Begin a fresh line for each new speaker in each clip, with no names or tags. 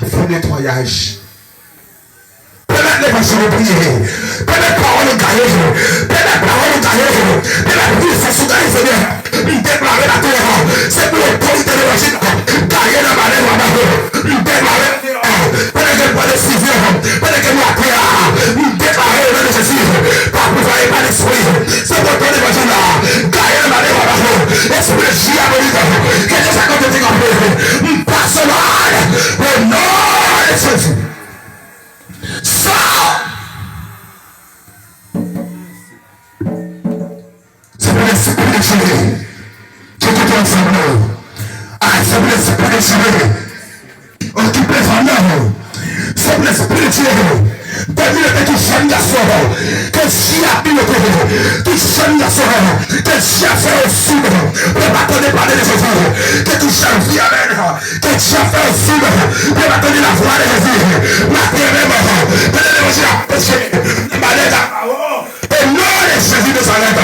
Fais nettoyage. Permettre les personnes de prier. Permettre les paroles de gagner. Permettre les paroles de gagner. Permettre les personnes de gagner, Seigneur. Il déclare la terre. C'est pour l'autorité de la Chine. Gagner la malade. Il déclare la terre. Pendant que pas de décision. Pendant que nous appelons. Il déclare le nom de Jésus. Pas pour faire pas l'esprit. C'est pour l'autorité de la Chine. Gagner la malade. Esprit de diabolique. Qu'est-ce que ça compte de dire? Passe mal. Au nom de Jésus. C'est pour l'esprit de Jésus. Tout est ensemble. C'est pour l'esprit de Jésus. Occupez vraiment. C'est pour l'esprit de Jésus. Devine que tu jeune garçon. Que si a piloté. Tu jeune garçon. Que si a fait au sud. Ne m'attendez pas de Jésus. Que tu jeune vie amène. Que tu as fait au sud. Ne m'attendez la voix de Jésus. La terre est morte. Tenez-le aussi à péché. Ne m'allez pas. Et non, les Jésus de Salem.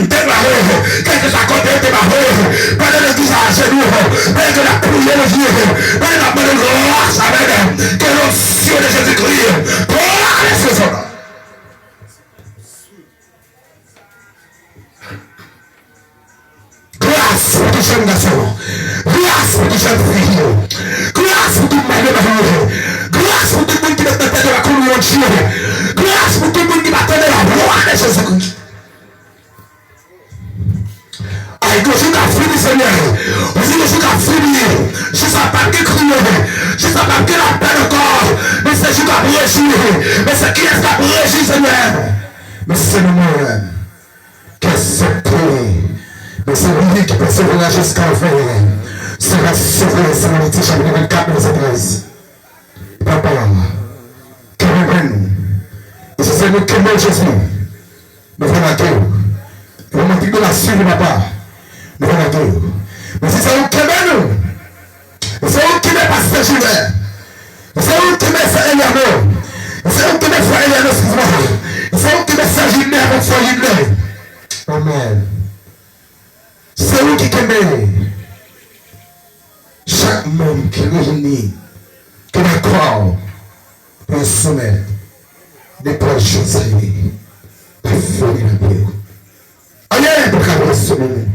Démarré. Qu'est-ce que ça compte de démarrer? Pendant l'église à genoux. Pendant que la prière de Dieu. Pendant la bonne grâce. Amen. Que l'onction de Jésus-Christ. Grâce pour tout jeune garçon, grâce pour tout jeune fille, grâce pour tout le monde, grâce pour tout le monde qui est dans la communion de Dieu, grâce pour tout le monde qui m'attendait la voix de Jésus-Christ. Avec le jour qu'a fini, Seigneur, aussi le jour qu'a fini, je ne sais pas qui crier, je ne sais pas qui la peine encore, mais c'est jour qu'a réagi, mais c'est qui est-ce qu'a réagi, Seigneur? Mais c'est nous-mêmes qui acceptons, mais c'est lui qui persévère jusqu'à la fin. Sera sauvé, c'est Matthieu chapitre 24, verset 13. Papa, qu'aimez-nous? Et c'est nous qui aimons Jésus. Nous venons à Dieu. Nous venons de la suite de papa. Nous venons à Dieu. Mais si c'est nous qui aimons nous, c'est nous qui aimons Pasteur Gilbert, c'est nous qui aimons Frère Eliano, c'est nous qui aimons Frère Eliano, excuse-moi, c'est nous qui aimons Frère Gilbert, mon Frère Gilbert. Amen. C'est nous qui aimons chaque membre qui réunit, qui d'accord pour un sommet des proches Josué, la folie de Dieu. Allez, pour qu'elle reste sommet,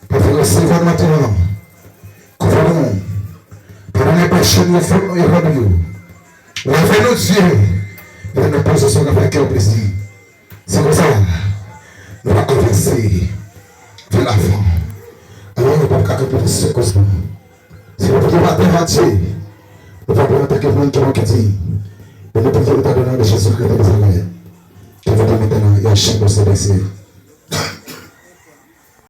pour vous recevoir maintenant, couvrons, pendant les péchés de nos frères et nous, lavez nos yeux, et nous posons sur la plaque au plaisir. C'est comme ça, nous allons converser vers l'avant. Alors, nous ne pouvons pas répéter ce cosmos. Si vous pouvez pas déranger, nous ne pouvons pas que vous qui dit, mais nous pouvons pas donner de Jésus-Christ de Jérusalem. Que vous maintenant, il y a un chien de ce